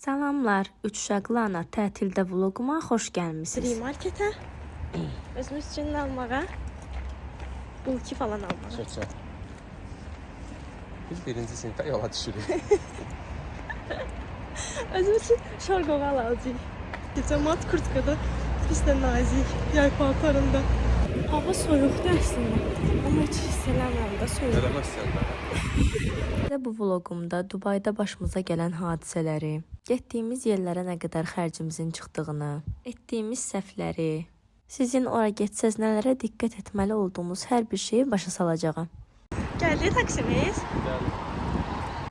Salamlar, üç uşaqlı ana tətildə vloquma xoş gəlmisiniz. Marketə özümüz üçün nə almağa? Bulki falan almağa. Şöçə. Biz birinci sinifdə yola düşürük. Özümüz üçün şorqoval alacağıq. Cəmat kurtkada biz də nazik yay paltarında. Hava soyuqdur əslində. Amma heç hiss eləmirəm də soyuq. Eləməzsən də. Bu vloqumda Dubayda başımıza gələn hadisələri, getdiyimiz yerlərə nə qədər xərcimizin çıxdığını, etdiyimiz səhvləri, sizin ora getsəz nələrə diqqət etməli olduğunuz hər bir şeyi başa salacağam. Gəldi taksimiz.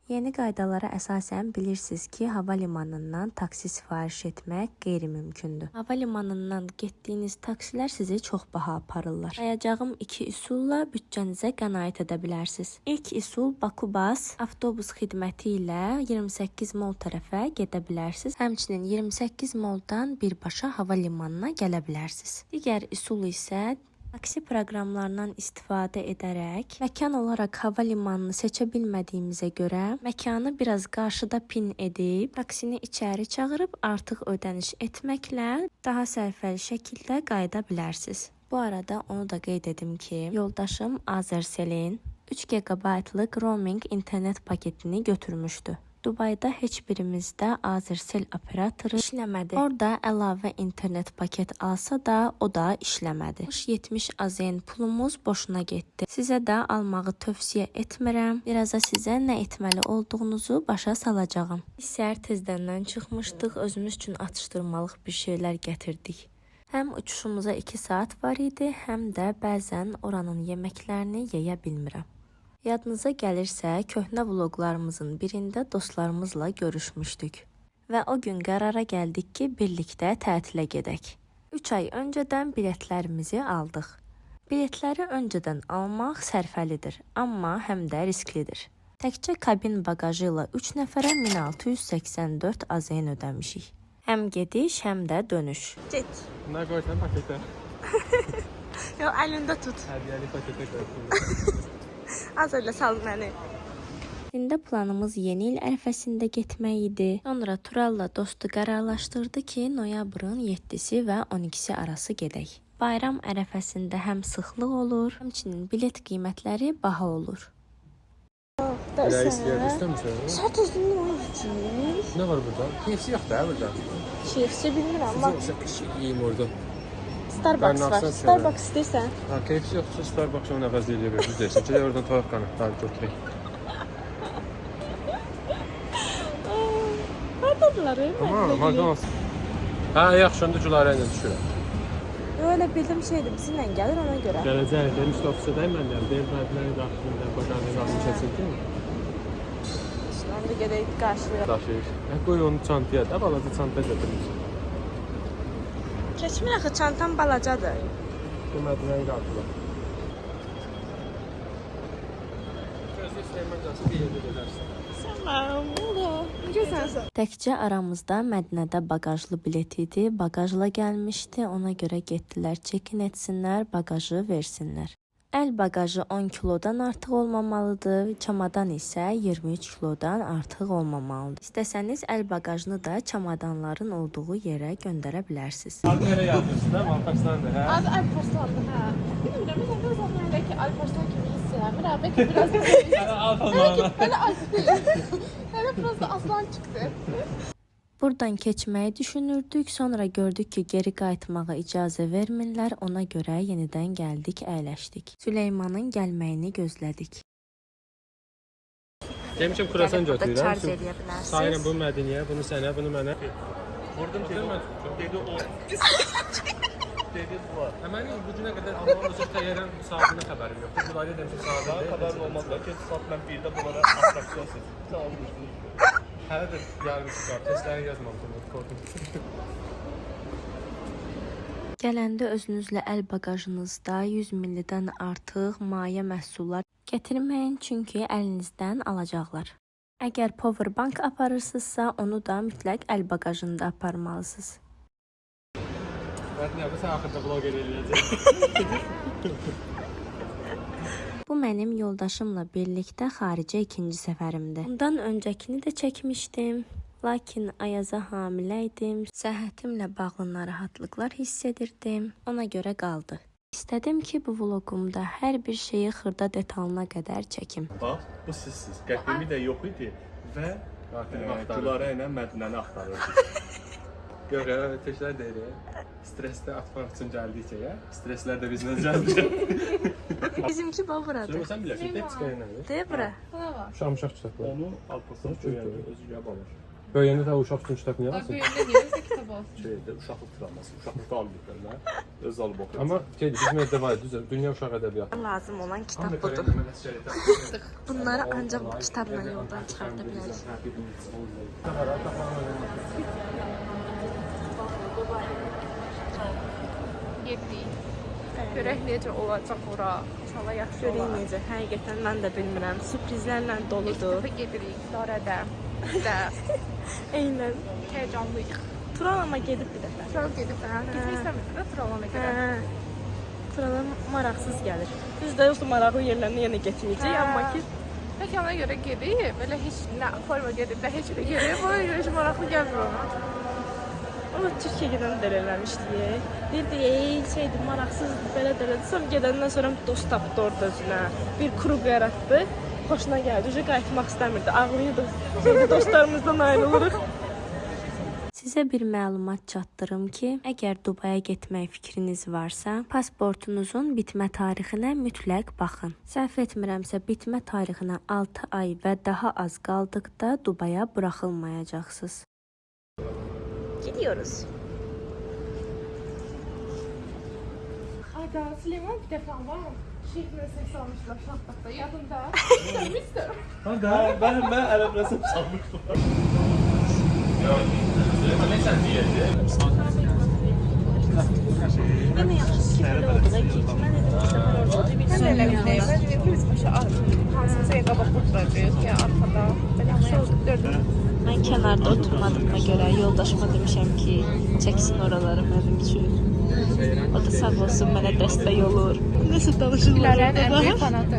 Yeni qaydalara əsasən bilirsiniz ki, hava limanından taksi sifariş etmək qeyri-mümkündür. Hava limanından getdiyiniz taksilər sizi çox baha aparırlar. Sayacağım 2 üsulla büdcənizə qənaət edə bilərsiniz. İlk üsul Bakubas avtobus xidməti ilə 28 mol tərəfə gedə bilərsiniz. Həmçinin 28 moldan birbaşa hava limanına gələ bilərsiniz. Digər üsul isə taksi proqramlarından istifadə edərək məkan olaraq hava limanını seçə bilmədiyimizə görə məkanı biraz qarşıda pin edib taksini içəri çağırıb artıq ödəniş etməklə daha sərfəli şəkildə qayıda bilərsiniz. Bu arada onu da qeyd edim ki, yoldaşım Azercel'in 3 GB-lıq roaming internet paketini götürmüşdü. Dubayda heç birimizdə Azercell operatoru işləmədi. Orada əlavə internet paket alsa da o da işləmədi. 70 AZN pulumuz boşuna getdi. Sizə də almağı tövsiyə etmirəm. Biraz da sizə nə etməli olduğunuzu başa salacağam. Biz səhər tezdəndən çıxmışdıq, özümüz üçün atışdırmalıq bir şeylər gətirdik. Həm uçuşumuza 2 saat var idi, həm də bəzən oranın yeməklərini yeyə bilmirəm. Yadınıza gəlirsə, köhnə vloqlarımızın birində dostlarımızla görüşmüşdük və o gün qərara gəldik ki, birlikdə tətilə gedək. 3 ay öncədən biletlərimizi aldıq. Biletləri öncədən almaq sərfəlidir, amma həm də risklidir. Təkcə kabin bagajı ilə 3 nəfərə 1684 AZN ödəmişik. Həm gediş, həm də dönüş. Get. Bunlar qoysan paketə. Yo, əlində tut. Hədiyyəli paketə qoysun. Az elə sal məni. İndi planımız yeni il ərəfəsində getmək idi. Sonra Turalla dostu qərarlaşdırdı ki, noyabrın 7-si və 12-si arası gedək. Bayram ərəfəsində həm sıxlıq olur, həmçinin bilet qiymətləri baha olur. Reis gəldi, istəmirsən? Saat özünün o yiyəcək. Nə var burada? KFC yox da burada. KFC bilmirəm, amma Yoxsa yeyim orada. Starbucks var. Starbucks istəyirsən? Ha, KFC yoxsa Starbucks onu əvəz eləyə bilər. Deyirsən ki, oradan toyuq qanadları götürək. Hardadılar? McDonald's. Ha, yaxşı, onda Gülarə ilə düşürəm. Öyle bildim şeydi, bizimlə gəlir ona görə. Gələcək, dedim işte ofisadayım mən deyəm. Deyim, mənə daxilində bakanın qalsın kəsildi mi? Şimdi gedək qarşıya. Daşıyır. Qoy onu çantaya da, balaca çanta götürmüşsün. Keçmir axı, çantam balacadır. Bu mədinənin qarşıda. Gözdə istəyən qalsın, bir yerdə gedərsin. Tamam, ola. Necəsən? Təkcə aramızda Mədinədə bagajlı bilet idi. Bagajla gəlmişdi. Ona görə getdilər, check-in etsinlər, bagajı versinlər. Əl bagajı 10 kilodan artıq olmamalıdır, çamadan isə 23 kilodan artıq olmamalıdır. İstəsəniz əl bagajını da çamadanların olduğu yerə göndərə bilərsiniz. Adı nereye yazıyorsun da? Alparslan'dır, hə? Adı Alparslan'dı, hə. Bilmirəm, mən o zaman elə ki Alparslan kimi hiss eləmirəm. Bəlkə biraz da Hələ biraz da aslan çıxdı. Buradan keçməyi düşünürdük, sonra gördük ki, geri qayıtmağa icazə vermirlər, ona görə yenidən gəldik, əyləşdik. Süleymanın gəlməyini gözlədik. Demişim kurasan götürürəm. Charge edə bilərsiniz. Sayın bu mədiniyə, bunu sənə, bunu mənə. Vurdum ki, dedi o. Dedi bu var. Həmən bu günə qədər Allah'ın özü təyyarən saatına xəbərim yoxdur. Bunları demişim saatına xəbərin olmazlar ki, saat mən 1-də bunlara atraksiyon seçdim. Sağ olun. hələ də yarısı var. Testləri yazmamışım. Korktum. Gələndə özünüzlə əl bagajınızda 100 millidən artıq maye məhsullar gətirməyin, çünki əlinizdən alacaqlar. Əgər powerbank aparırsınızsa, onu da mütləq əl bagajında aparmalısınız. Mədinə, bu sən axırda vlog eləyəcək. Bu mənim yoldaşımla birlikdə xaricə ikinci səfərimdir. Bundan öncəkini də çəkmişdim. Lakin Ayaza hamilə idim. Səhhətimlə bağlı narahatlıqlar hiss edirdim. Ona görə qaldı. İstədim ki, bu vloqumda hər bir şeyi xırda detalına qədər çəkim. Bax, bu sizsiz. Qəhrimi də yox idi və Gülarə ilə Mədinəni axtarırdı. Yox, təkrar deyirik. Stresdə atmaq üçün gəldikcə, streslər də bizlə gəldi. Bizimki bax buradır. Sən bilərsən, tepsikaya nədir? De bura. Uşaq kitabı. Onu alpasını çöyəndə özü yab alır. Böyüyəndə də uşaq üçün kitab niyə alırsın? Şeydə, uşaqlıq travması, uşaqlıqda almayıblar. Öz alıb oxuyur. Amma bizim evdə var, düz dünya uşaq ədəbiyyatı. Lazım olan kitab budur. Bunları ancaq bu kitabla yoldan çıxarda bilərik. Yedik. Görək necə olacaq ora. İnşallah yaxşı olar. Görək necə. Həqiqətən mən də bilmirəm. Sürprizlərlə doludur. Bir gedirik Darədə. Də Eynən. heyecanlıyıq. Tural amma gedib bir dəfə. Çox gedib də. Gitmək istəmirəm də Turalana qədər. Turala maraqsız gəlir. Biz də yoxsa maraqlı yerlərinə yenə getməyəcək, amma ki Məkana görə gedib, belə heç nə forma gedib də heç nə gedib. Ona görə heç maraqlı gəlmir ona. o Türkiyə gedəndə də eləmişdik. Deyirdi, şeydir, maraqsızdır, belə də elədi. Sonra gedəndən sonra dost tapdı orada özünə. Bir kruq yaratdı. Xoşuna gəldi. Uca qayıtmaq istəmirdi. Ağlayırdı. Sonra dostlarımızdan ayrılırıq. Sizə bir məlumat çatdırım ki, əgər Dubaya getmək fikriniz varsa, pasportunuzun bitmə tarixinə mütləq baxın. Səhv etmirəmsə, bitmə tarixinə 6 ay və daha az qaldıqda Dubaya buraxılmayacaqsınız. Gidiyoruz. Ayda Süleyman bir dəfə var. Şeyhlə seks almışlar şaxtaqda. Yadında. Mister. Mən ərəb rəsm salmışdım. Yenə yaxşı ki, belə oldu da ki, mən dedim ki, səfər orada bir Mən elə biləyim. Mən dedim ki, biz başa hansımıza qabaq oturacağıq ki, arxada. Belə ama yaxşı gördüm. Mən kənarda oturmadığıma görə yoldaşıma demişəm ki, çəksin oraları mənim üçün. O da sağ olsun, mənə dəstək olur. Nəsə danışırlar Gülərənin ən orada böyük da. fanatı.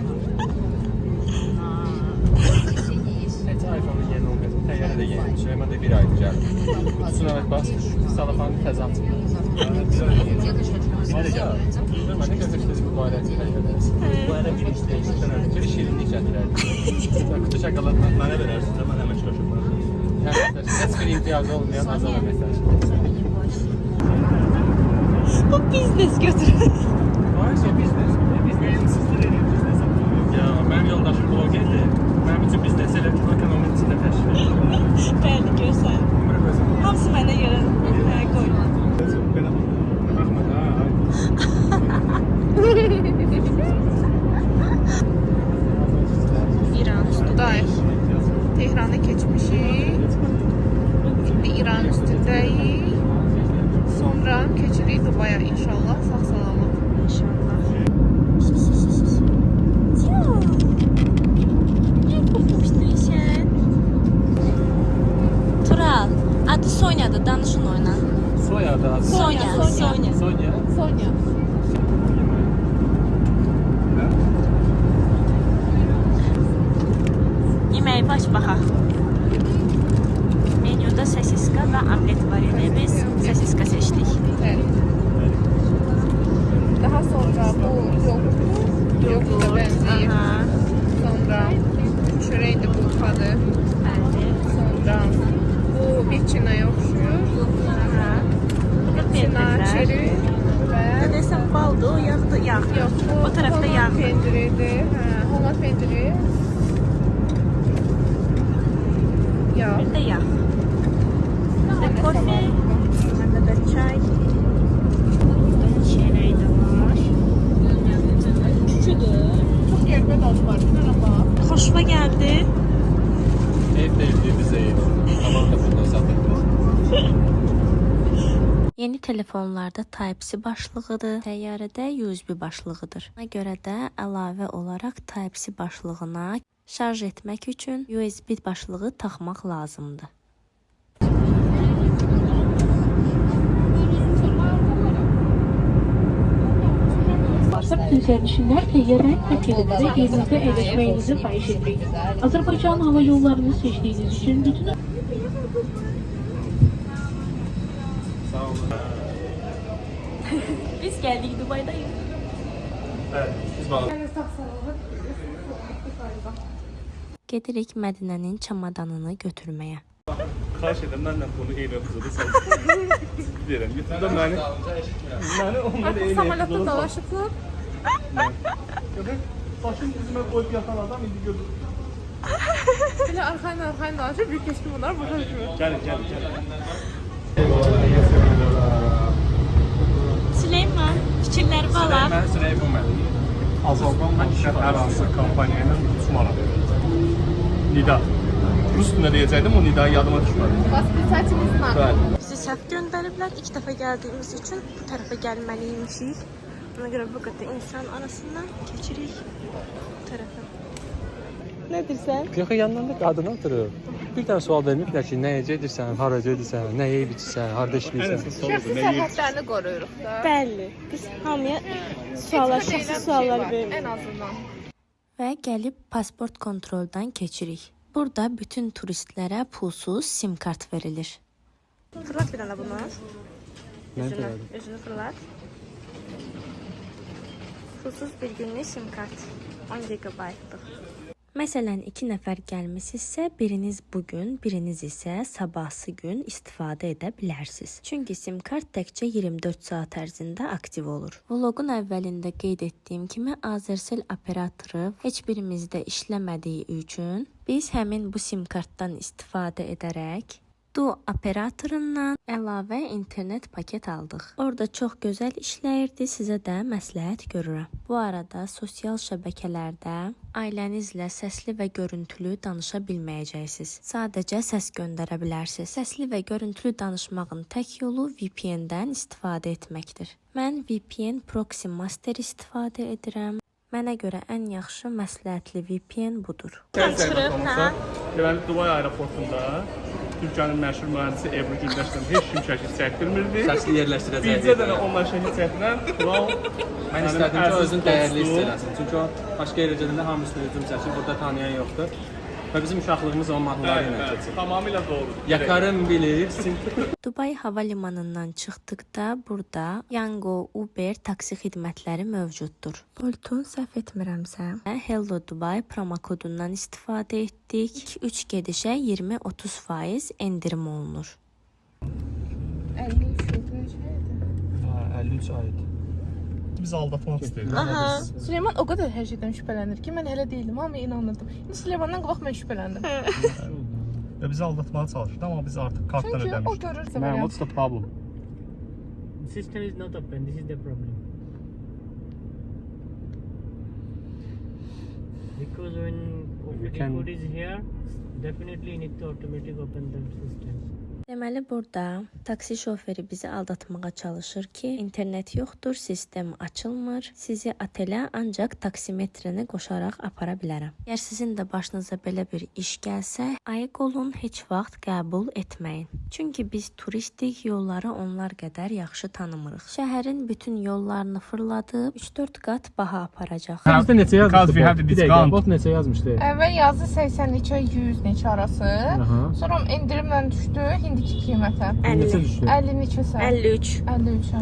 iPhone-un yeni olması, təyyarə də yeni. Süleyman da bir aydır gəldi. Üstünə evet bas, salafanı təzə açıb. Hadi gəl. Mən nə gözləşdiniz bu barədə təyyarədə? Bu ərə bir istəyirsən, Bir şirinlik gətirərdi. Kutu şokoladla mənə verərsən də mən əməkdaşım var. yəni heç bir imtiyazı olmayan azal məsəl. Bu biznes götürür. Var şey biznes. Sizlər edirsiniz. Ya mənim yoldaşım blogerdir. Mənim üçün biznes elə ekonomik içində təşkil edir. Bəli, görsən. Ömrüm özüm. Hamısı mənə görə qoy. Belə Baxma da. İran Dudayıq. Tehranı keçmişik. İndi İran üstündəyik. Sonra keçirik Dubaya inşallah. Sağ salamat. inşallah. Niye kokmuştun sen? Tural, adı Sonya'dı, danışın oyna. Soyadı adı. Sonya. Sonya. Sonya. Yemeği baş baxa. Menüdə sosiska və omlet var idi. Biz sosiska seçdik. Evet. Daha sonra bu yoğurda benzeyir. Aha, Sonra çörək də bulkadır. bəli. Sonra bu bir çinaya oxşuyur. Aha. Bu da Çina pendirlər. çeri və Desəm baldı, o yağdı, yağ. yox, bu O tərəfdə Homat yağ. pendiridir. Hə, Homat pendiri. Yağ. Bir də yağ. Bir də kofe. Məndə də çay. Çörək də var. Küçüdür. Çox qəribə dadı var. Amma Xoşuma gəldi. Ev deyildi bizə ev. Tamam da burada satılır. Yeni telefonlarda Type-C başlığıdır, təyyarədə USB başlığıdır. Buna görə də əlavə olaraq Type-C başlığına şarj etmək üçün USB başlığı taxmaq lazımdır. Sərnişinlər təyyarə təhlükələrdə yerinizə əyləşməyinizi xahiş edirik. Azərbaycan hava yollarını seçdiyiniz üçün bütün Sağ olun. Biz geldik Dubai'dayız. Evet, biz bağlı. Gedirik Mədinənin çamadanını götürməyə. Xahiş edirəm, mənlə bunu eyni epizoda salın. Deyirəm, YouTube'da məni onunla eyni Samolyotda epizoda salın. dolaşıblar. Başım dizime koyup yatan adam indi gördüm. Böyle arxayla dolaşıb, bir keçki bunlar başa düşmür. Gəlin. Süleyman, fikirləri bala. Mən Süleyman müəllim. Azərbaycan məşhur hər hansı kompaniya ilə uçmaram. Nida. Rus dilində deyəcəkdim, o Nida'yı yadıma düşmədi. Bəli. Bizi səhv göndəriblər. İlk dəfə gəldiyimiz üçün bu tərəfə gəlməliymişik. Ona görə bu qədər insan arasından keçirik bu tərəfə. Nə deyirsən? Yox, yanında qadın oturur. Bir dənə sual verməklə ki, nə yeyəcəksən, hara gedirsən, nə yeyib içirsən, harda işləyirsən. Şəxsi sərhədlərini qoruyuruq da. Bəli. Biz hamıya suallar, şəxsi suallar veririk. Ən azından. Və gəlib pasport kontroldan keçirik. Burada bütün turistlərə pulsuz sim kart verilir. Fırlat bir dənə bunu. Mən söylədim. Üzünü fırlat. Pulsuz bir günlük sim kart. 10 GB-lıq. Məsələn, 2 nəfər gəlmisinizsə, biriniz bugün, biriniz isə sabahsı gün istifadə edə bilərsiniz. Çünki sim kart təkcə 24 saat ərzində aktiv olur. Vlogun əvvəlində qeyd etdiyim kimi Azercell operatoru heç birimizdə işləmədiyi üçün biz həmin bu sim kartdan istifadə edərək Du operatorundan əlavə internet paket aldıq. Orada çox gözəl işləyirdi, sizə də məsləhət görürəm. Bu arada sosial şəbəkələrdə ailənizlə səsli və görüntülü danışa bilməyəcəksiniz. Sadəcə səs göndərə bilərsiniz. Səsli və görüntülü danışmağın tək yolu VPN-dən istifadə etməkdir. Mən VPN Proxy Master istifadə edirəm. Mənə görə ən yaxşı məsləhətli VPN budur. Deməli, Dubai aeroportunda Türkiyənin məşhur mühəndisi Ebru Gündaşdan heç kim şəkil çəkdirmirdi. Səsli yerləşdirəcək. Bircə dənə onunla şəkil çəkdirən Kral. Mən istədim ki, o özünü dəyərli hiss eləsin. Çünki o başqa yerə gedəndə hamısı hücum çəkir, burada tanıyan yoxdur. Və bizim uşaqlığımız o mahnıları ilə keçir. Tamamilə doğrudur. Yakarım bilirsin. Dubai hava limanından çıxdıqda burada Yango, Uber taksi xidmətləri mövcuddur. Boltun səhv etmirəmsə, Hello Dubai promokodundan istifadə etdik. 3 gedişə 20-30% endirim olunur. 53 aydı. Biz aldatmaq istəyirdik. Aha. Süleyman o qədər hər şeydən şübhələnir ki, mən elə deyildim, amma inanırdım. İndi Süleymandan qabaq mən şübhələndim. Bizi aldatmağa çalışırdı, amma biz artıq kartdan Çünki o ödəmişdik. görür Man, what's the problem? System is not open. This is the problem. Because when OPD code is here, definitely you need to automatically open the system. Deməli burada taksi şoförü bizi aldatmağa çalışır ki, internet yoxdur, sistem açılmır. Sizi otelə ancaq taksimetrəni qoşaraq apara bilərəm. Əgər sizin də başınıza belə bir iş gəlsə, ayıq olun, heç vaxt qəbul etməyin. Çünki biz turistik, yolları onlar qədər yaxşı tanımırıq. Şəhərin bütün yollarını fırladıb 3-4 qat baha aparacaq. Bizdə neçə yazmışdı? Because we have the Bir dəqiqə, discount. bot neçə yazmışdı? Əvvəl yazdı 80 neçə, 100 neçə arası. Aha. Sonra endirimlə düşdü indiki qiymətə. Neçə düşdü? 50 neçəsə. 53. 53-ə.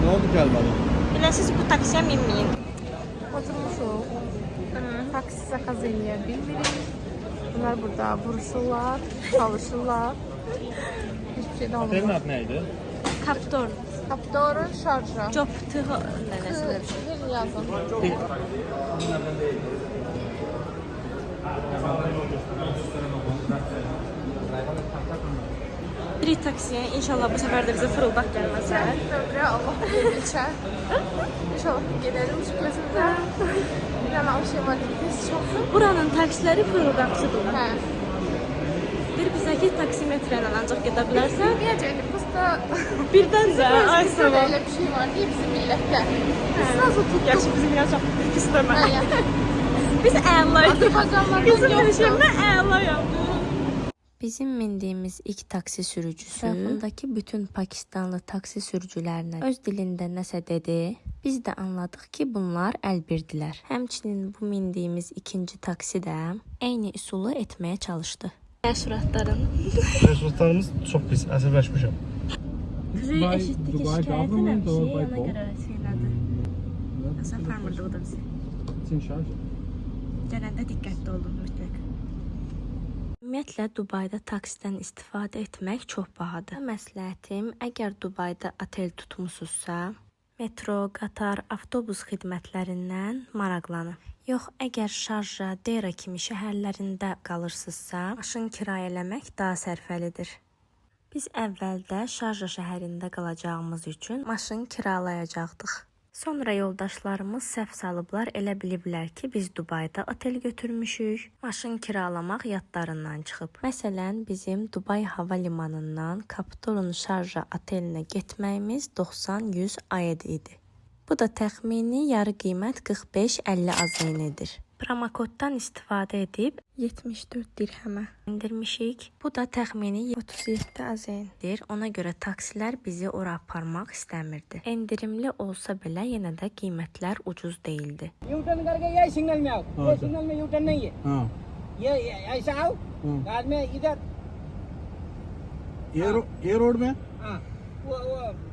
Nə oldu gəlmədi? Biləsiz bu taksiyə minməyin. Oturmuşuq. Taksi zakaz eləyə bilmirik. Bunlar burada vuruşurlar, çalışırlar. Hiçbir şey də olmuyor. adı nə idi? Kaptor. Kaptorun şarjı. Job tığı nənəsidir. Ver yazın. Bir taksiyə inşallah bu səfər də bizə fırıldaq gəlməsə. Ömrə Allah bilir içər. İnşallah gedəlim şükürləsinizə. Bir dənə o şey var ki, tez çoxdur. Buranın taksiləri fırıldaqçıdır. Hə. Bir bizdəki taksimetrə ilə ancaq gedə bilərsən. Deməyəcəkdim, prosta Birdən də ay bizdə də elə bir şey var deyə bizim millətdə. Biz nasıl tutduq? Gerçi bizim biraz çox pis demə. Hə, yəni. Biz əlayıq. Azərbaycanlardan Bizim yoxdur. yaşamda əlayıq. Bizim mindiyimiz ilk taksi sürücüsü ətrafındakı bütün Pakistanlı taksi sürücülərinə öz dilində nəsə dedi. Biz də anladıq ki, bunlar əlbirdilər. Həmçinin bu mindiyimiz ikinci taksi də eyni üsulu etməyə çalışdı. Təəssüratların. Təəssüratlarımız çox pis, əsəbləşmişəm. Kuzey eşitdi ki, şikayət eləmişik, ona görə söylədi. Asaf farmırdı o da bizi. Çin şarj. Gələndə diqqətli olun mütləq. Ümumiyyətlə, Dubayda taksidən istifadə etmək çox bahadır. Məsləhətim, əgər Dubayda otel tutmusunuzsa, metro, qatar, avtobus xidmətlərindən maraqlanın. Yox, əgər Şarja, Dera kimi şəhərlərində qalırsınızsa, maşın kirayələmək daha sərfəlidir. Biz əvvəldə Şarja şəhərində qalacağımız üçün maşın kiralayacaqdıq. Sonra yoldaşlarımız səhv salıblar, elə biliblər ki, biz Dubayda otel götürmüşük. Maşın kiralamaq yadlarından çıxıb. Məsələn, bizim Dubay hava limanından Kaptorun Şarja otelinə getməyimiz 90-100 AED idi. Bu da təxmini yarı qiymət 45-50 AZN-dir. Promokoddan istifadə edib 74 dirhəmə endirmişik. Bu da təxmini 37 AZN-dir. Ona görə taksilər bizi ora aparmaq istəmirdi. Endirimli olsa belə yenə də qiymətlər ucuz değildi. U-turn करके यही सिग्नल में आओ। ये सिग्नल में U-turn नहीं है। हाँ। ये ऐसा आओ। बाद में इधर। ये रोड में? हाँ। वो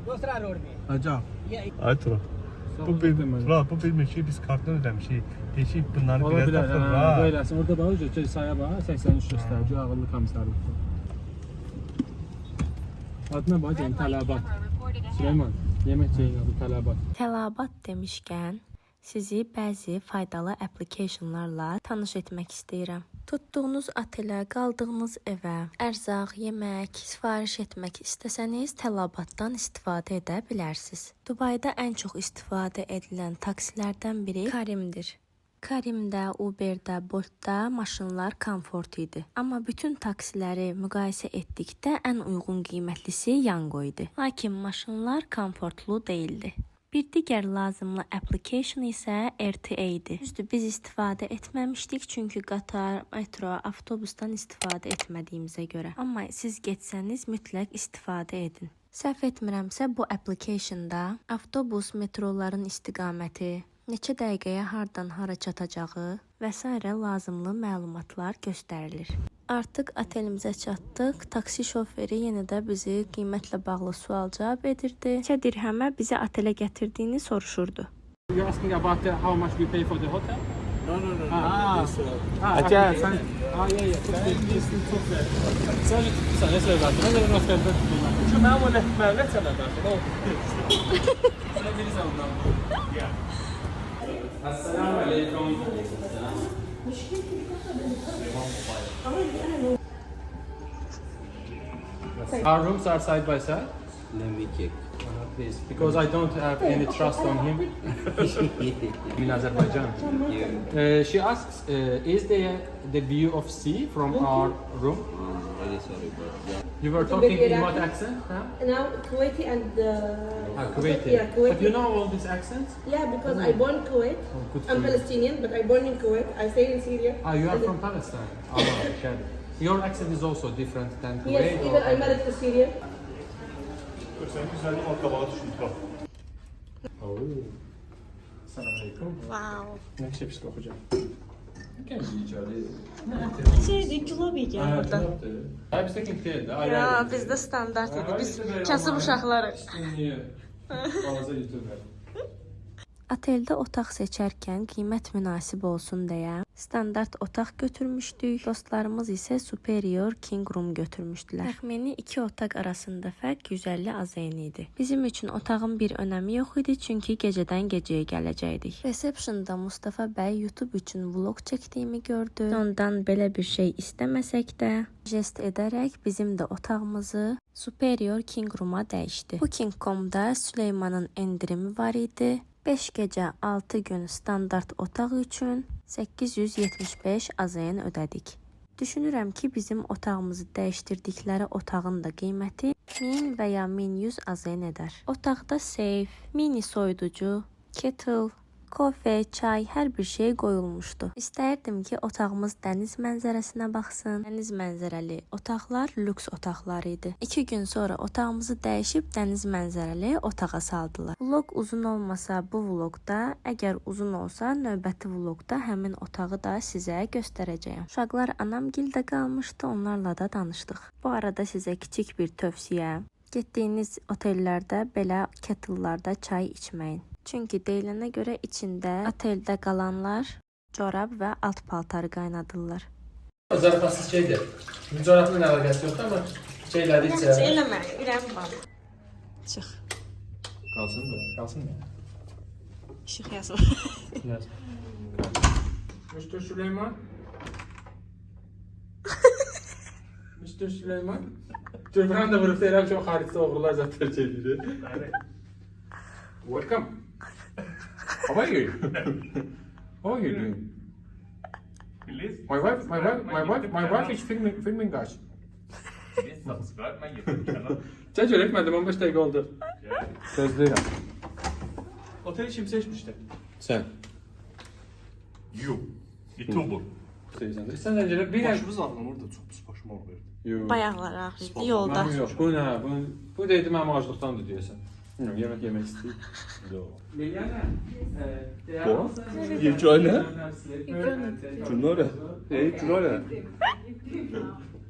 दूसरा रोड में। अच्छा. ये Ay Tura. Bu bilmir ki biz kartdan ödemişik. Peşik bunları Ola biraz bilər. tapır. Ha. Böyləsin. Orada bax, uca saya bax, 83 göstərici ağırlı komissarlıqdır. Adına bax, deyim, tələbat. Süleyman, yemək yeyin adı tələbat. Tələbat demişkən, sizi bəzi faydalı applicationlarla tanış etmək istəyirəm. Tutduğunuz otelə, qaldığınız evə, ərzaq, yemək, sifariş etmək istəsəniz tələbatdan istifadə edə bilərsiniz. Dubayda ən çox istifadə edilən taksilərdən biri Karimdir. Karimdə, Uberdə, Boltda maşınlar komfort idi. Amma bütün taksiləri müqayisə etdikdə ən uyğun qiymətlisi Yango idi. Lakin maşınlar komfortlu değildi. Bir digər lazımlı application isə RTA-dir. Düzdür, biz istifadə etməmişdik çünki qatar, metro, avtobusdan istifadə etmədiyimizə görə. Amma siz getsəniz mütləq istifadə edin. Səhv etmirəmsə bu applicationda avtobus, metroların istiqaməti, neçə dəqiqəyə hardan hara çatacağı və s. lazımlı məlumatlar göstərilir. Artıq otelimizə çatdıq. Taksi şoförü yenə də bizi qiymətlə bağlı sual-cavab edirdi. Neçə dirhəmə bizi otelə gətirdiyini soruşurdu. You asking about how much we pay for the hotel? Acaba sen Yeah. Çok güzel. Sadece tutsan ne söyle zaten. Ne zaman hoşgeldin? şu memule mevlet sana da. Sen birisi ondan. Assalamu alaikum. Our rooms are side by side. Let me check. Please, because I don't have any trust on him. In Azerbaijan. She asks, is there the view of sea from our room? Very sorry, but You were talking in what accent? Huh? Now Kuwaiti and Kuwaiti. Yeah, Kuwaiti. But you know all these accents? yeah, because I born in Kuwait. Good for I'm you. Palestinian, but I born in Kuwait. I stay in Syria. Ah, you are And from Palestine. Oh, okay. Your accent is also different than Yes, Kuwait. even I married to Syria. sen güzelliğin alt kabağı düşün. Oh. Selamünaleyküm. Wow. Ne şey psik okuyacağım. Şey, kilo yiyeceğim burada. Ay biz tekin değildi. Ya bizdə standart idi. Biz kasıb uşaqları. Fazla YouTuber. Oteldə otaq seçərkən qiymət münasib olsun deyə standart otaq götürmüşdük. Dostlarımız isə Superior King Room götürmüşdülər. Təxmini 2 otaq arasında fərq 150 AZN idi. Bizim üçün otağın bir önəmi yox idi çünki gecədən gecəyə gələcəkdik. Receptionda Mustafa bəy YouTube üçün vlog çəkdiyimi gördü. Ondan belə bir şey istəməsək də jest edərək bizim də otağımızı Superior King Room-a dəyişdi. Booking.com-da Süleymanın endirimi var idi. 5 gecə 6 gün standart otaq üçün 875 AZN ödədik. Düşünürəm ki, bizim otağımızı dəyişdirdikləri otağın da qiyməti 1000 və ya 1100 AZN edər. Otaqda seyf, mini soyuducu, kettle, Kofe, çay, hər bir şey qoyulmuşdu. İstərdim ki, otağımız dəniz mənzərəsinə baxsın. Dəniz mənzərəli otaqlar lüks otaqlar idi. 2 gün sonra otağımızı dəyişib dəniz mənzərəli otağa saldılar. Vlog uzun olmasa bu vlogda, əgər uzun olsa növbəti vlogda həmin otağı da sizə göstərəcəyəm. Uşaqlar anamgildə qalmışdı, onlarla da danışdıq. Bu arada sizə kiçik bir tövsiyə. Getdiyiniz otellərdə belə kettle'larda çay içməyin. Çünki deyilənə görə içində oteldə qalanlar corab və alt paltarı qaynadırlar. Zarafasız şeydir. Corabla əlaqəsi yoxdur, amma şeyləri içər. Eləmə, ürəm var. Çıx. Qalsın mı? Qalsın mı? İşıq yazın. Yaz. Mr. Süleyman? Mr. Süleyman? Türkmen de vurup deyirəm çox xaricdə oğrular zaten çevirir. Welcome. How are you? How are you doing? My wife is filming us. Çək öğretmedim 15 dəqiqə oldu. Sözlüyəm. Oteli kim seçmişti? Sen. You. YouTuber. Sen önce bir Başımız ağlamırdı, çok pis başım ağrıyırdı. Bayaqlar ağrıydı yolda. Yok, bu ne? Bu deydi mənim aclıqdandır deyəsən. Bilmiyorum, yemək istəyir. Liliana, Yecoyla? Cunora. Cunora.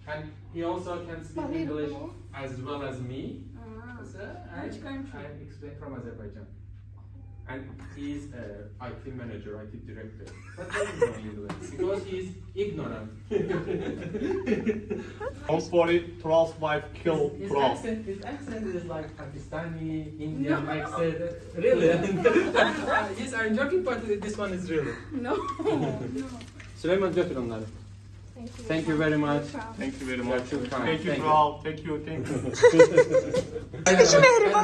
And he also can speak English as well as me. Which country? I explain from Azerbaijan. And he's IT manager, IT director. But he doesn't know English because he's ignorant. Somebody Tural's wife killed His Tural. accent is like Pakistani, Indian accent. Really? Yes, I'm joking, but this one is really. No. Süleyman götür onları. Thank you very much. Thank you very much. Thank you, Thank you Tural. Thank you.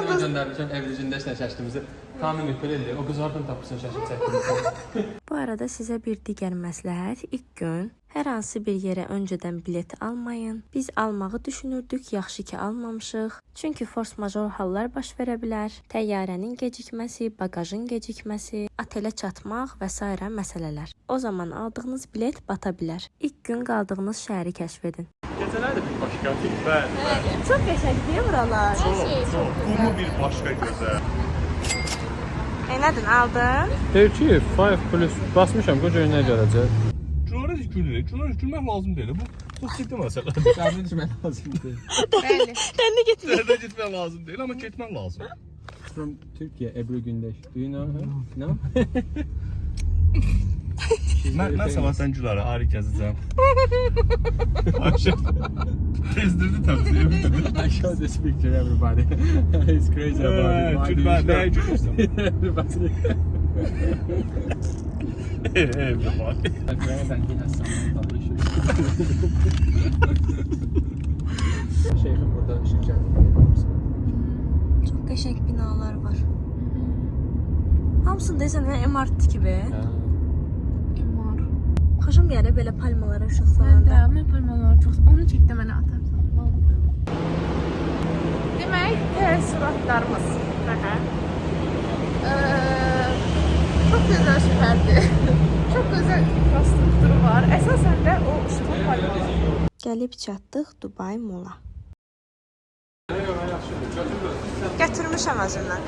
Ben göndermişim evliliğinde şaştığımızı. Tahmin etmeli. O kız oradan tapırsan şaşırt çəkdim. Bu arada sizə bir digər məsləhət. İlk gün hər hansı bir yerə öncədən bilet almayın. Biz almağı düşünürdük, yaxşı ki almamışıq. Çünki force major hallar baş verə bilər. Təyyarənin gecikməsi, bagajın gecikməsi, otelə çatmaq və s. məsələlər. O zaman aldığınız bilet bata bilər. İlk gün qaldığınız şəhəri kəşf edin. Geceler de bir başka ben. Çox qəşəngdir buralar. Kumu bir başka güzel. Nədin aldın? Deyir ki, 5 plus basmışam, bu görünə gələcək. Cunora hiç gülmüyor. Cunora hiç gülmek lazım değil. Bu ciddi mesele. Sənin düşmək lazım deyil. Bəli. Sən də getmə. Nerede gitmen lazım değil ama gitmen lazım. From Türkiye, Ebru Gündeş. Do you know her? No? Ben sabahtan Cunora ağrı gezeceğim. Akşam gezdirdi tabii. I show this picture everybody. He's crazy about it. Ben ne gülüyorsun? Everybody. Everybody. I'd rather than he has some publishers. Şeyhim burada şirket. Çox qəşəng binalar var. Hamısını desən MRT kimi. İmar. Xoşum gəlir belə palmalara işıq Ben salanda. de mən palmaları çox. Onu çək də mənə atarsan. Demək, təəssüratlarımız. Çok güzel şəhərdir. Çok güzel infrastrukturu var. Əsasən də o işıqlı palmalar. Gəlib çatdıq Dubai Mola. Gətirmişəm özümdən.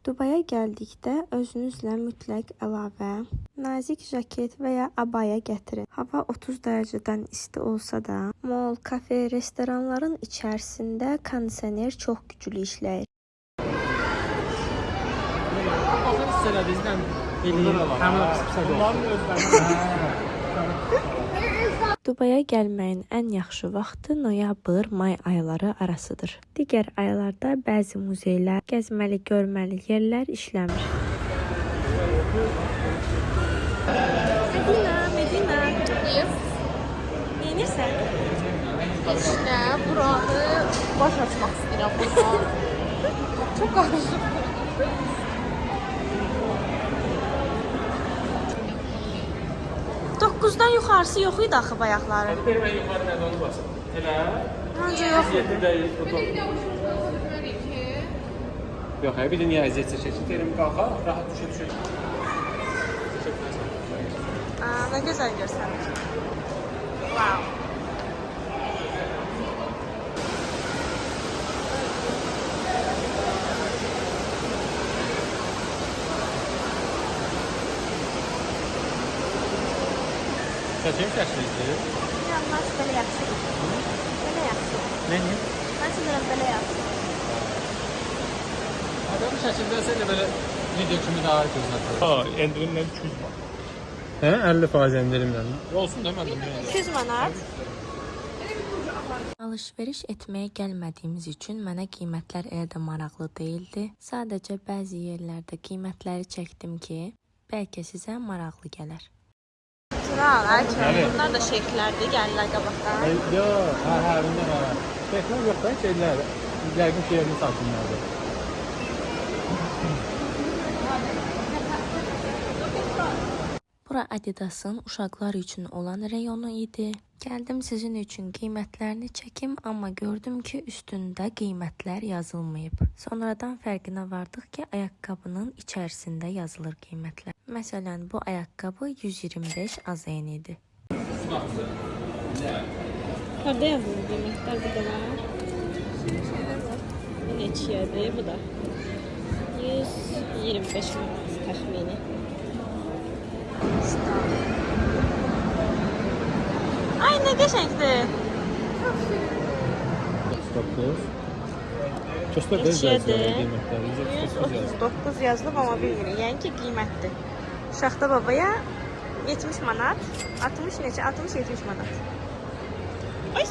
Dubaya gəldikdə özünüzlə mütləq əlavə nazik jaket və ya abaya gətirin. Hava 30 dərəcədən isti olsa da, mall, kafe, restoranların içərisində kondisioner çox güclü işləyir. Baxın sizə bizdən həmin pis Dubaya gəlməyin ən yaxşı vaxtı noyabr-may ayları arasıdır. Digər aylarda bəzi muzeylər, gəzməli, görməli yerlər işləmir. Medina. Yes. Neyinirsən? İşte buranı baş açmaq istəyirəm buradan. Çok qarışıq. Doqquzdan yuxarısı yox idi axı bayaqları. Mən yuxarı nədə onu basım. Elə? Məncə yox. 7 dəqiq. Yox, bir də niyə əziyyət çəkirsən? Terim qalxa, rahat düşə. Ne güzel göstermiş. Wow. Saçım şaşırdı. Yanmaz böyle yapsın. Böyle yapsın. Nə? Ben sanırım böyle yapsın. Adam şaşırdı, sən də belə video kimi daha gözünə atır. Ha, endirimlə 200 var. Hə, 50% endirimlə. Olsun da mən bilmirəm. 200 manat. Alış-veriş etməyə gəlmədiyimiz üçün mənə qiymətlər elə də maraqlı değildi. Sadəcə bəzi yerlərdə qiymətləri çəkdim ki, bəlkə sizə maraqlı gələr. Kral, erkek. Bunlar da şekillerdi. Geldiler kabaktan. Yox, hə, bunlar var. Tekrar yox da şeylər, yəqin ki, yerini sakinlərdir. Bura Adidas'ın uşaqlar üçün olan reyonu idi. Gəldim sizin üçün qiymətlərini çəkim, amma gördüm ki, üstündə qiymətlər yazılmayıb. Sonradan fərqinə vardıq ki, ayaqqabının içərisində yazılır qiymətlər. Məsələn, bu ayaqqabı 125 AZN idi. Nerede yazılı qiymətlər? Bu da var. Neçiyədir? Bu da 125 manat təxmini. Ay ne qəşəngdir. Göstər də qiymətləri. 139 yazılıb amma bilmirik. Yəni ki qiymətdir. Şaxta babaya 70 manat, 60 neçə? 60-70 manat. Ay.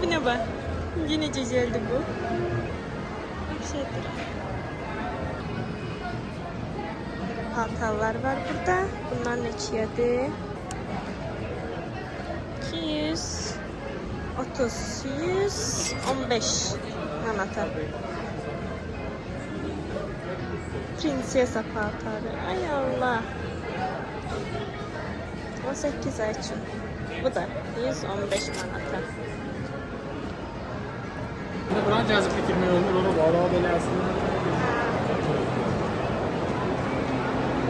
Bu ne be? Yine güzeldi bu. Bir şeydir. Paltarlar var burada. Bunlar neçədir? 230, 115 manata. Prinsesa paltarı. Ay Allah. 18 ay için. Bu da 115 manata. Buranı gəzib bitirmək olmur, onu valla beləsin.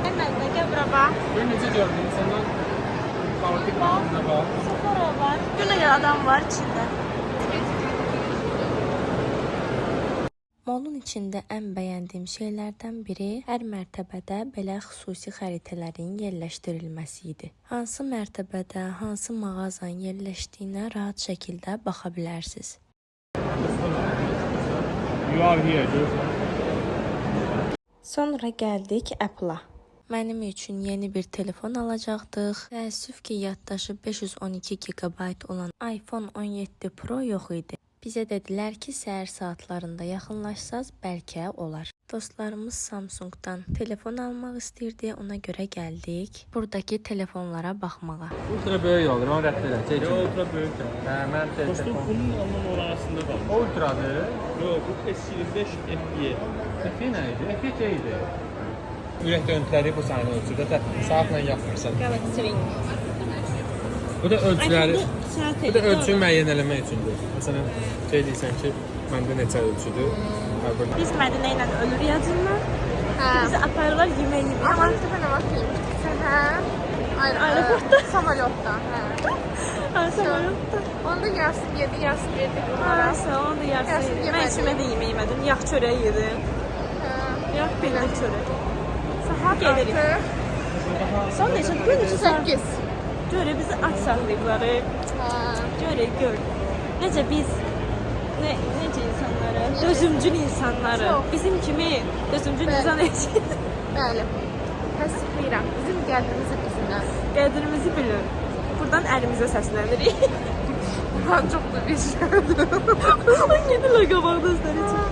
Hemen de gel buraya bak. Ben necə gördüm, səndən kaotik mağazına bax. Sephora var. Böyle adam var içinde. Molun içində ən bəyəndiyim şeylərdən biri hər mərtəbədə belə xüsusi xəritələrin yerləşdirilməsi idi. Hansı mərtəbədə, hansı mağazanın yerləşdiyinə rahat şəkildə baxa bilərsiniz. You are here, Sonra gəldik Apple-a. Mənim üçün yeni bir telefon alacaqdıq. Təəssüf ki, yaddaşı 512 GB olan iPhone 17 Pro yox idi. Bizə dedilər ki, səhər saatlarında yaxınlaşsaz bəlkə olar. Dostlarımız Samsungdan telefon almaq istirdi, ona görə gəldik. Buradakı telefonlara baxmağa. Ultra böyük olur, onu rədd elə. Yo, ultra böyük də. Hə, mən Dostum, bunun anlamı arasında qalmış. O ultradır. Yo, bu S25 FE. FE nə idi? FE idi. Ürək döntüləri bu sənin ölçüdə də saatla yapmırsan. Galaxy Ring. Bu da ölçüləri, Saat bu da ölçünü müəyyən eləmək üçündür. Məsələn, şey deyirsən ki, məndə neçə ölçüdür? Biz Mədinə ilə ölür yazırlar. Bizi aparırlar yemək yemək. Ama ne bakayım? Aeroportda. Samolyotta. Samolyotta. Onu da yarısı yedik. Onu da yarısı yedik. Mən içimə də yemək yemədim. Yağ çörək yedim. Yağ peynir çörək. Saat gelirik. Son neçə? Gün 8. Görə bizi aç saxlayıbları. Gör. Necə biz necə insanları? Dözümcül insanları. Bizim kimi dözümcül insan üçün. Bəli. Təsdiqləyirəm. Bizim qədrimizi bilsinlər. Qədrimizi bilir. Buradan əlimizə səslənirik. Buradan çox da bir şeydir. Gedirlər qabaqda özləri üçün.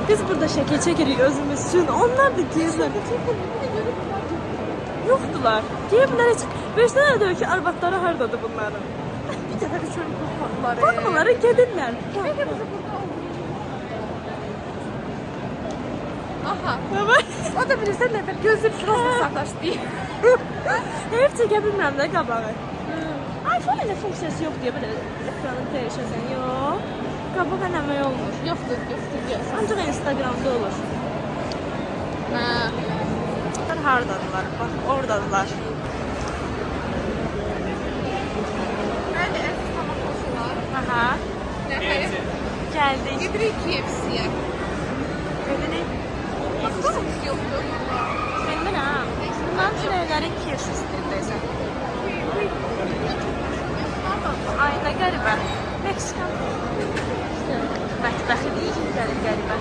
Biz burada şəkil çəkirik özümüz üçün. Onlar da deyirlər. Yoxdular. Deyirlər heç. Versənə deyir ki, arvadları hardadır bunların. Bir dəfə də şöyle baxmadılar. Baxmaları gedirlər. Aha. O da bilirsən nə bir gözü sırasına sataşdı. Hep çəkə bilmirəm də qabağı. iPhone elə funksiyası yox deyə belə ekranı dəyişəsən. Yox. Qabaq eləmək olmur. Yoxdur. Ancaq Instagramda olur. Hə. Bunlar hardadılar? Bax, oradadılar. Hadi əsas tamam olsunlar. Aha. Nə xeyir? Gəldik. Gedirik KFC-yə. Gedirik. Baksana yoxdur. Bilmirəm. Bundan şeyləri KFC istəyirsən. Ay, nə qəribə. Meksikan. İşte, mətbəxi deyil, qəribə.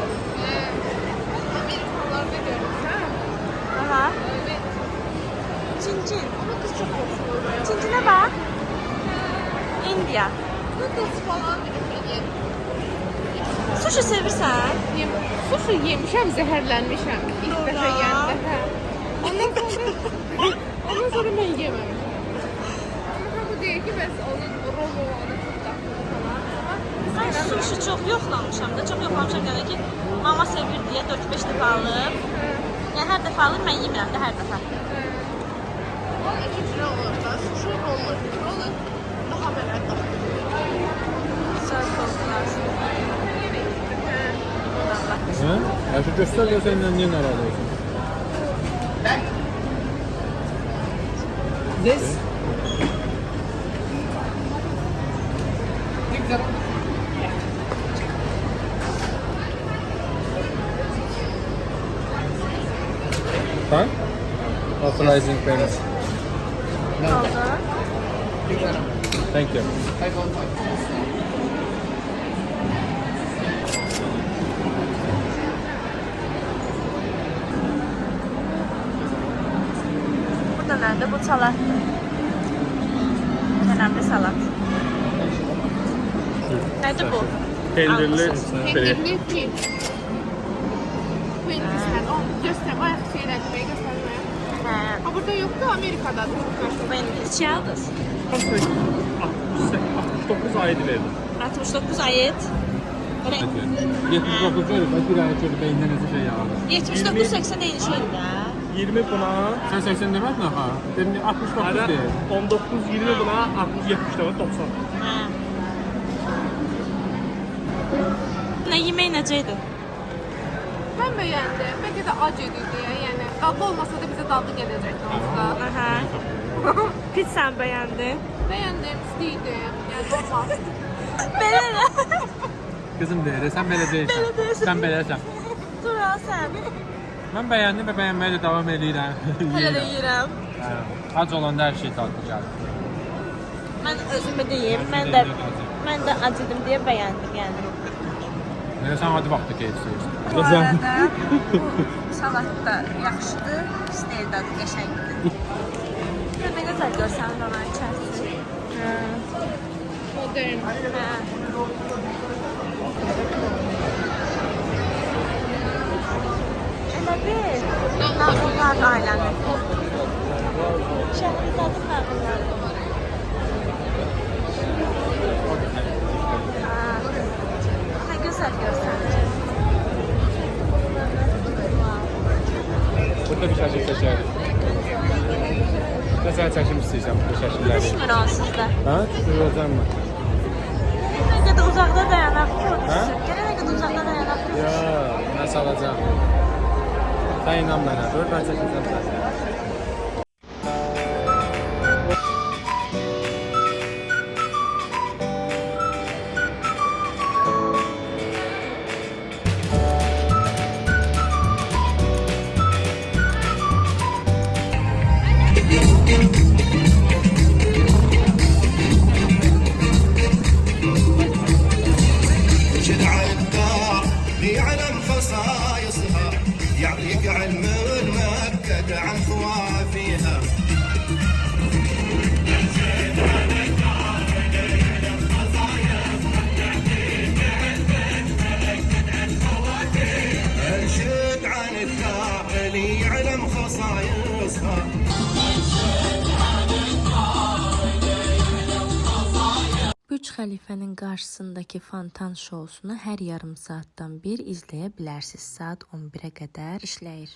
Amerikalılarda görürsən. Aha. Evet. Cincin. Ama kız çok hoşlanıyor. Cincinə bax. India. Noodles falan ye. Sushi sevirsən? Sushi yemişəm, zəhərlənmişəm. İlk dəfə yəndə. Hə. Ondan sonra mən yeməmişəm. Ama bu deyir ki, bəs onun romu, onun tutdaqlığı falan. Mən sushi çox yoxlamışam da. Çox yoxlamışam yəni ki, mama sevir deyə 4-5 dəfə alıb. Yəni hər dəfə alır, mən yemirəm də hər dəfə. Onun 2 cürə olur da. Sushi roller. Roller daha belə daha. Circle lazım. Hə? Ya şu göstər ya səndən niyə narahat olsun? This? Fine? Authorizing payments. Oldu. Thank you. Bu da nədir? Bu salatdır. Kələmli salat. Nədir bu? Pendirli Pendirli ki. Wendy's'ten. O göster, bayağı şeyler demeyi göstermeye. Hə. Ha burada yoktu, Amerika'da. Wendy's Childers. 69 aydı verdim. 69 ayet. 79 öyle bir ay çocuk beyinden öte şey yağdı. 79-80 eyni şeydir. 20 buna. Sen 80 demedin ha? Demin 69 değil. 19 20 buna 60 70 de var 90. Hə. Nə yemək necə idi? Ben beğendim. Belki de acı diye yani. Tatlı olmasa da bize tatlı gelecek aslında. Aha. Pizzanı bəyəndin? Beğendim, istiydim. Yani olmaz. Belə də. Kızım değil, sen böyle değilsen. Belə deyirsən. Sen böylesən. Dur al sən. Ben beğendim ve beğenmeye de devam edirəm. Hələ də yeyirəm. Ac olanda her şey tatlı gəlir. Mən özümü deyim. Mən də acıdım deyə bəyəndim yəni. Sen hadi vaxtı keyifsiz. Bu arada bu salat da yaxşıdır. İstəyirdi, qəşəngdir. Nə gözəl görsən ona içərisi. Modern. Elə bil. Nağıllar ailənin. Şəhrizadə nağılları. Nə gözəl görsən. Burada bir şəkil seçərik. Sən çəkim istəyirsən bu şəkilləri. Düşmür onsuz da. Ha? Düşürəcəm mən. Nə qədər uzaqda dayanaq ki, o Hə? düşsün. Gələn nə qədər uzaqda dayanaq ki, o Ya, düşsün. mən salacağım. Sən inan mənə, dur mən çəkəcəm səni. يعلم خصائصها يعطيك علم المؤكد عن خوافيها انشد عن الثاقل يعلم خصائصها Burç Xəlifənin qarşısındakı fontan şousunu hər yarım saatdan bir izləyə bilərsiniz. Saat 11-ə qədər işləyir.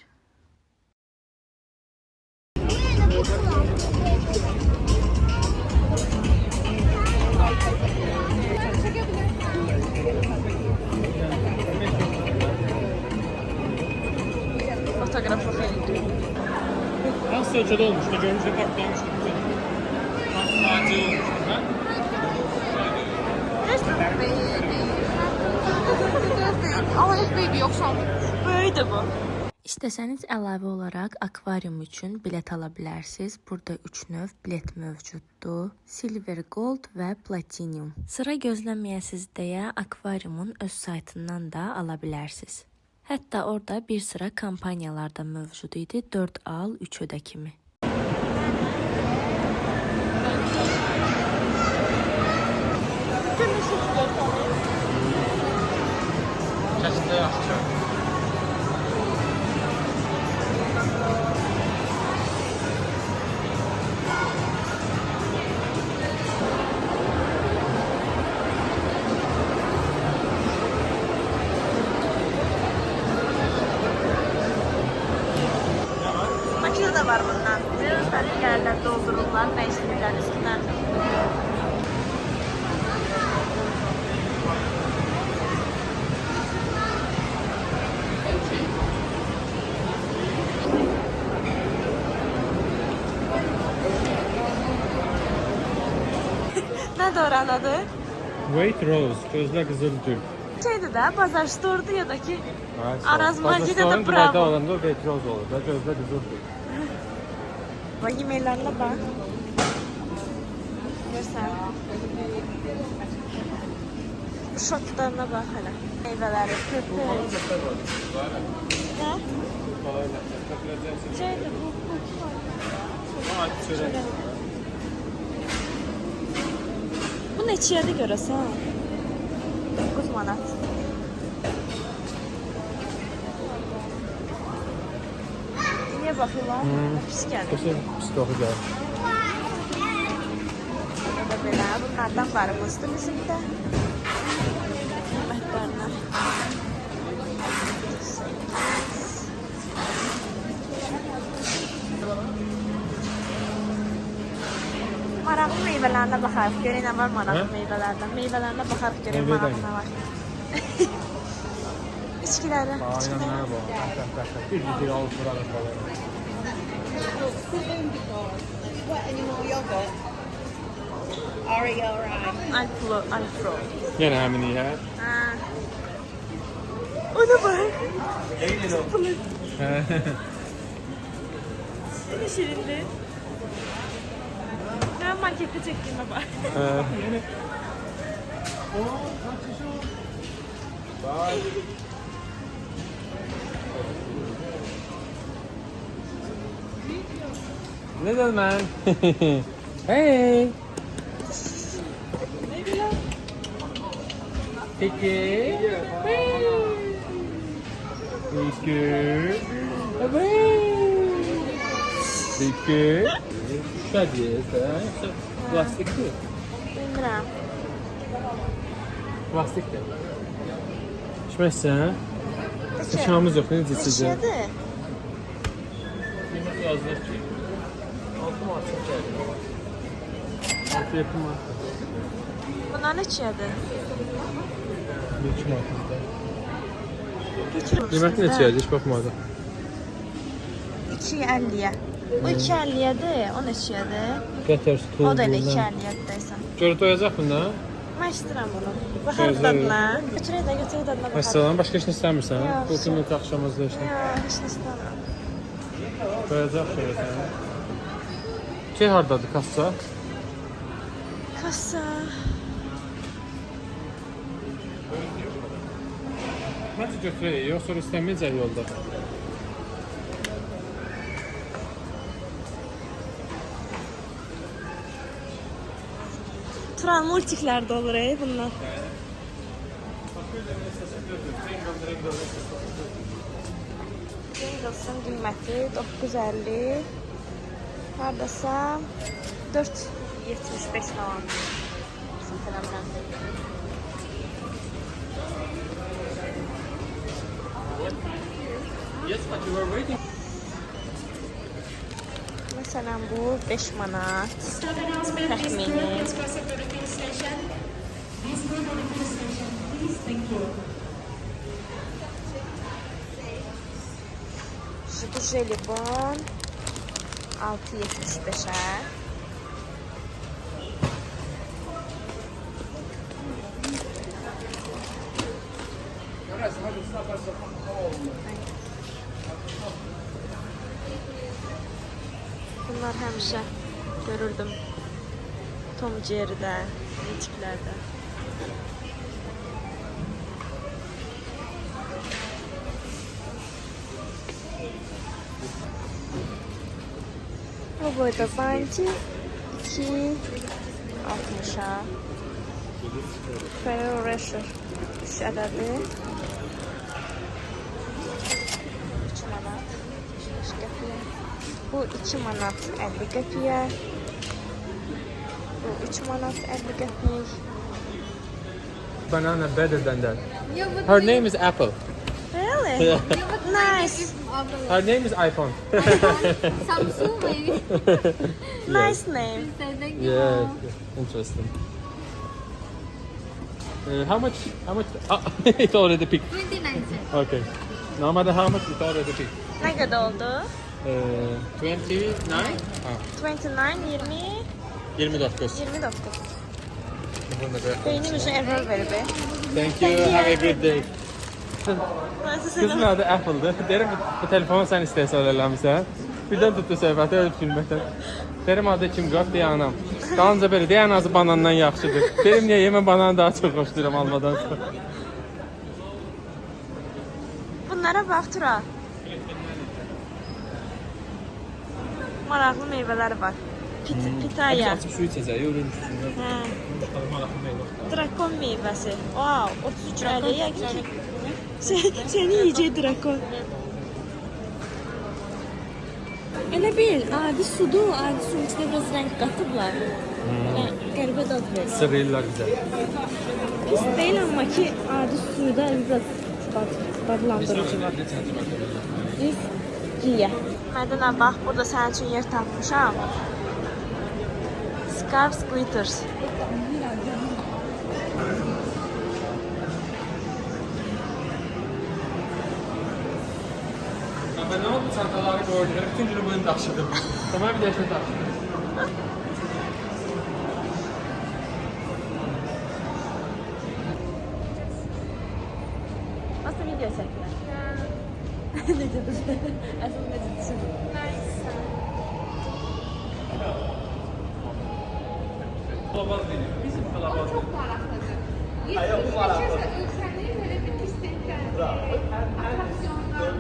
Fotoğrafı xeyli. Nasıl ölçüde olmuştu? Görünce partlamıştı. Acil olmuştu. Ha? Ama hep büyüdü yoksa. Böyüdü bu. İstəsəniz əlavə olaraq akvarium üçün bilet ala bilərsiniz. Burada 3 növ bilet mövcuddur. Silver, Gold və Platinum. Sıra gözləməyəsiniz deyə akvariumun öz saytından da ala bilərsiniz. Hətta orada bir sıra kampaniyalar da mövcud idi. 4 al, 3 ödə kimi. Kəsində yaxşı. Makine de var bundan. Virüsleri yerler doldururlar. Mevsimler üstünden. Ne oranın adı? White Rose, gözlə qızıl gül. Şeydi de Bazar Store'daki Evet, Araz Magi'de de Bazı bravo. alanda White Rose olur da gözlə qızıl gül. Bak yemeğlerine bak. Görsen. Şotlarına bak hele. Meyveleri, köpük. Ne? Şeydi bu. Bu neçəyə görəsən? 9 manat. Niyə baxırlar? Pis gəlir. Kesin psikohu gəlir. Burada belə, bunlardan varımızdır bizim də. Məhbərlər. Maraqlı meyvələrine baxarıq, görək nə var maraqlı meyvələrdən. Meyvələrine baxarıq, görək maraqlı nə var. İçkiləri. Aynen ne bu? Bir ciddi alıp buralar falan. Alpro. Yine hemen iyi ha. Ha. Ona bak. Ne şirindi. Ben markette çektiğime bak. Little man. Hey. Peki. Peki. Peki. Şadiye. Plastik değil. Bilmirəm. Plastik değil. İçmezsen. Sıçağımız yok. Ne diyeceğiz? İçədir. Yemek yazılır ki. 6 Mart'ta geldi. 6 yakın Mart'ta. Bunlar neçədir? 2 Mart'ta. Keçirmişdim. Yemek neçədir? Hiç bakmadım. 2.50'ye. Bu 2.50'yedir, o neçədir? Getir O da elə stulduğundan. 2.50'yedir deyəsən. Görüp doyacak mı da? Mən istəyirəm bunu. Baxarıq dadına. Götürək də, götürək dadına baxarıq. Mesela başka işini istəmirsən? Yox. Bu kimi axşamızda işini. Yox, heç nə istəmirəm. Doyacaq şöyle səni. Şey hardadır kassa? Kassa. Məncə götürək, yox sonra istəməyəcək yolda. Turan multiklerde olur bunlar. Pringles'ın qiyməti 9.50. Hardasa 4.75 falan. olmasın falan. Yes, but you were waiting. Mesela bu 5 manat. Təxmini. Bu jelibon 6.75'ə. Bunlar həmişə görürdüm Tom Jerry'də, tiplərdə. Bu boyda bence 2.60'a. Ferrero Rocher 3 ədədi. 3 manat 5 qəpiyə. Bu 2 manat 50 qəpiyə. Bu 3 manat 50 qəpik. Banana better than that. Her name is Apple. Really? Nice. Her name is iPhone. Samsung maybe. Nice name. Yeah, interesting. How much? Oh, it already picked. 29 cents. Okay. No matter how much, it already picked. Ne kadar oldu? 29. 29, 20, 29. 29. Beynim üçün error verir be. Thank you. Have a good day. Kızın adı Apple'dır. Derim bu telefonu sen istəyirsən eləmirsən. Birdən tutdu söhbəti öyle gülməkdən. Derim adı kim qab deyə anam. Dalınca belə deyə ən azı banandan yaxşıdır. Derim niyə yemə bananı daha çox xoşlayıram almadan sonra. Bunlara bax Tura. Maraqlı meyvələri var. Pitaya. Açıq su içəcəyi ölür üstündə. Hə. Maraqlı meyvə. Drakon meyvəsi. Wow, 33 əlli yəqin ki. Seni yiyəcək drakon. Elə bil, adi sudur, adi suyun içində biraz rəng qatıblar. Qəribə dad verir. Sırrıyla güzel. Pis deyil amma ki, adi suyda biraz dadlandırıcı var. Biz yiyək. Mədənə bax, burada sənin üçün yer tapmışam. Scarf Glitters. Ben ne oldu çantaları gördüm. Bütün günü bunu taşıdım. Tamam bir de şunu taşıdım. Aslında video çəkirlər. Necədir? Əslində necədir? Kalabalık değil. Bizim kalabalık. Çok maraqlıdır. Hayır, bu maraqlı. Ölkənin belə bir istəkləri, atraksiyonlar.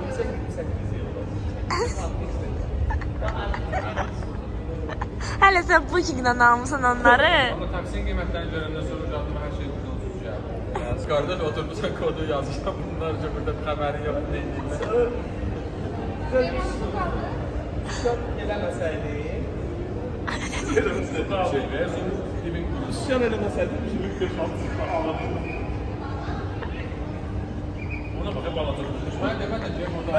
Hələ sən Booking'dan almısan onları. Ama taksiyin kıymetlerini görəndə sonra canlıma her şey ucuz geldi. Kardeş oturmuşsan kodu yazmışsan bunlar çok burada bir haberi yok değil. Gelemeseydi. Şey ve sonra dibin isyan elemeseydi şimdi 46 ağladım. Ona bakıp ağladım. Ben de diyeyim orada.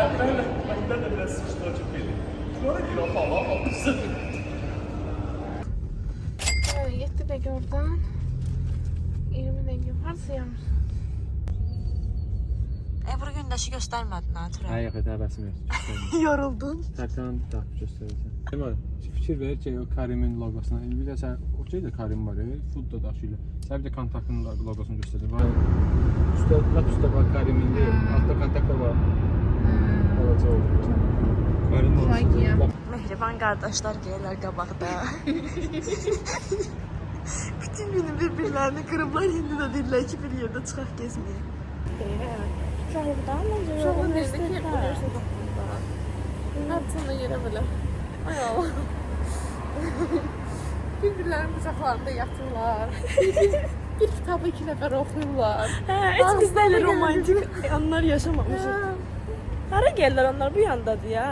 Ben de biraz sıkıştı açık belli. Sonra bir rafa almışsın. Yetti peki oradan. 20 denge. Harası yanmış. Ebru Gündeş'i göstermedin ha Tura. Hayır, təbəssüm yox. Yoruldun. Tərsən tapıb göstərəcəm. Deməli, fikir ver ki, o Karimin loqosuna. Bir də sən okey də Karim var, food da daşıyla. Sən bir də kontaktın loqosunu göstərəcəm. Var. Üstə, lap üstə var Karimin deyil. Altta kontakt var. Olacaq oldu. Karim loqosu. Mehriban qardaşlar gəlirlər qabaqda. Bütün günü bir-birlərini qırıblar, indi də deyirlər ki, bir yerdə çıxaq gezməyə. Şahırdan mı? Universitetdə. Hepsini yerə belə. Ay Allah. Bir-birlərinin qucaqlarında yatırlar. Bir kitabı 2 nəfər oxuyurlar. Heç bizdə elə romantik anlar yaşamamışıq. Hara gəlirlər onlar? Bu yandadır ya.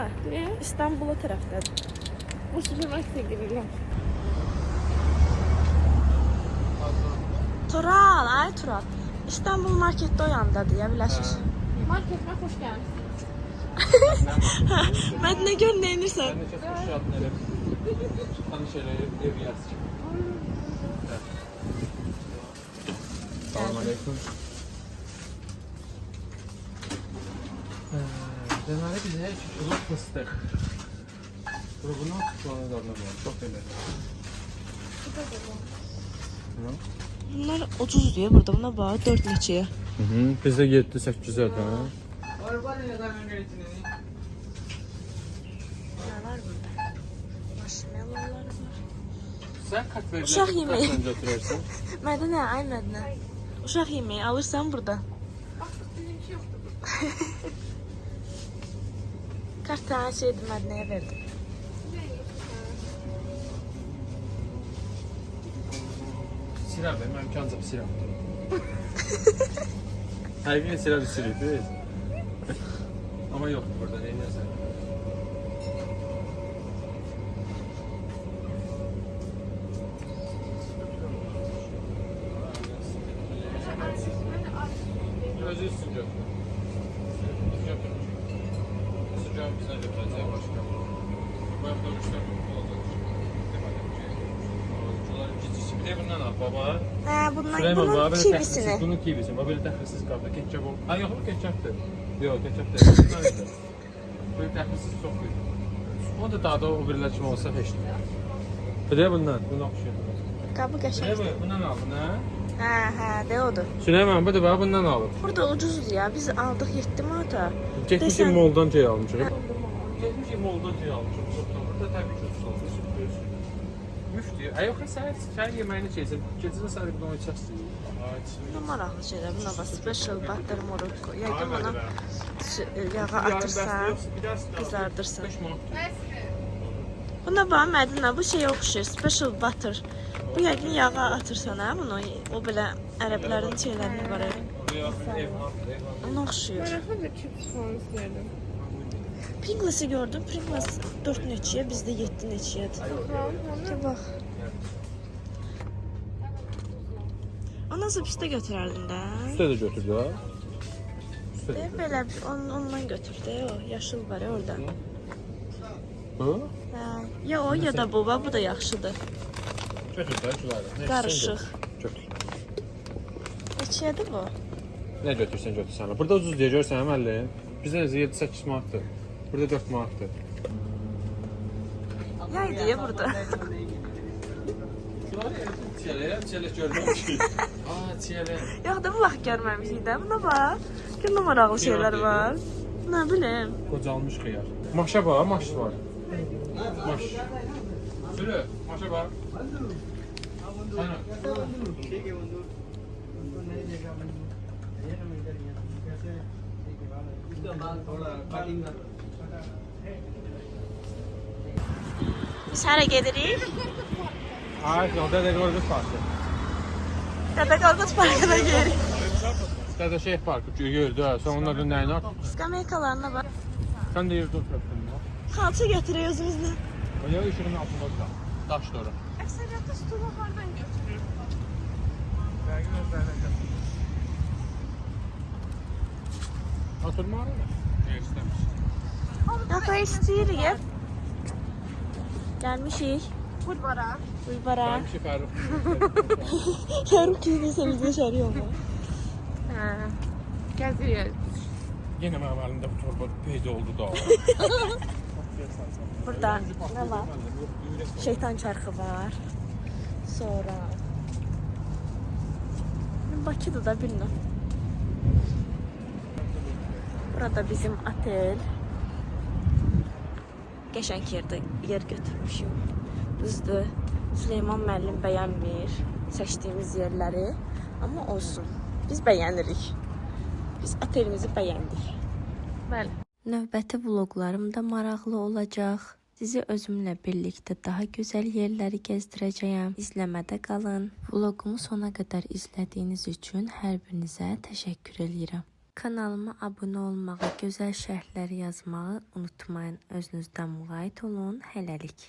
İstanbul'a tərəfdədir. Bu süpermarketə girirlər. Tural, ay Tural. İstanbul markette o yandadır ya, biləşir. Marketime hoş gelmişsin. Mədinə gör nə edirsən? Ben de çok hoş geldin Elif. Tanış ev yazdım. Selamünaleyküm. Deməli bizə çuçuluq fıstıq. Bunu tutulanlardan var. Çok öyle. Bunlar 30 diyor burada, buna bax 4 neçəyə. Bizdə 7-8 ədə. Nə var burada? Marshmallowlar var. Sən kart verirsən. Uşaq yeməyi. Sən götürərsən. Mədinə, ay Mədinə. Uşaq yeməyi alırsan burada. Kartı şeydi, Mədinəyə verdim. Silah benim imkanca bir silah. Her silah bir silah değil. Ama yok burada ne yazar. Özü sıcak. Sıcak bize götüreceği başka. Ben konuştum. Bir de bundan al baba. Hə, bundan Süleyman bunun baba böyle kivisini. təxsissiz, bunun kivisi. Baba böyle təxsissiz qaldı. Ketçap ol. Ha yox, bu ketçapdır. Yox, ketçap deyil. Bundan öyle. Böyle təxsissiz çox büyük. O da daha da o birlər kimi olsa heç nə. Bir de bundan, bunu oxşuyur. Qabı qəşəng. Süleyman bundan aldın ha? Hə, de odur. Süleyman bu da baba bundan alıb. Burada ucuzdur ya. Biz aldıq 7 manata. Getmişim Desəm- moldan şey almışım. Getmişim moldan şey almışım. Burada təbii ki ucuz oldu. Müftü. Ay yox, sən yeməyini çeysən. Gecə sadəcə bunu içərsən. Buna maraqlı şeylər. Buna bax, special butter Morocco. Yəqin buna yağa atırsan, qızardırsan. Buna bax, Mədinə, bu şey oxşuyur. Special butter. Bu yəqin yağa atırsan, hə bunu? O belə ərəblərin şeylərini var. Ona oxşuyur. Maraqlı bir chips falan isterdim. Pringles'i gördüm. Pringles 4 neçəyə, bizdə 7 neçəyədir. Bax, bax. Ondan sonra pistə götürərdin də. Üstə də götürdü ha. Belə ondan götür də, o yaşıl var ya orada. Hı? Hə, ya o ya da bu, bax, bu da yaxşıdır. Götür də şuları. Qarışıq. Götür. Neçədir bu? Nə götürsən götürsən. Burada ucuz deyə görsən əməlli. Bizdə 7-8 manatdır. Burada 4 manatdır. Yaydı ya burada. Çiyələ gördüm ki. Aa, çiyələ. Yox da bu vaxt görməmişik də. Buna bax. Görmə maraqlı şeylər var. Nə bilim. Qocalmış xiyar. Maşa bax, maş var. Maş. Sürü, maşa bax. Sana. Biz hara gedirik? Ay, Dədə Qorqud parkı. Dədə Qorqud parkına gedirik. Dədə Şeyh parkı gördü ha. Sən onların nəyini at? Skameykalarına bax. Sən də yerdə oturursan. Xalça getiririk özümüzlə. Ya işığın altında otur. Daş doğru. Əksəriyyətdə stulu hardan götürür? Dəqiq özlərinə. Oturma arada. İstəmiş. Yox, istəyirik. Gəlmişik. Bulvara. Bulvara. Gəlmişik Fərruq. Fərruq kimi seniz yaşarıyor mu? Hə. Gəzirik. Yenə mənim əlimdə bu torba peyda oldu da. Burada nə var? Şeytan çarxı var. Sonra Bakıda da bilmem. Burada bizim otel. Qəşəng yerdə yer götürmüşüm. Düzdür. Süleyman müəllim bəyənmir seçdiyimiz yerləri, amma olsun. Biz bəyənirik. Biz otelimizi bəyəndik. Bəli. Növbəti vloqlarım da maraqlı olacaq. Sizi özümlə birlikdə daha gözəl yerləri gezdirəcəyəm. İzləmədə qalın. Vloqumu sona qədər izlədiyiniz üçün hər birinizə təşəkkür edirəm. Kanalıma abunə olmağı, gözəl şərhlər yazmağı unutmayın. Özünüzdən müğayət olun. Hələlik.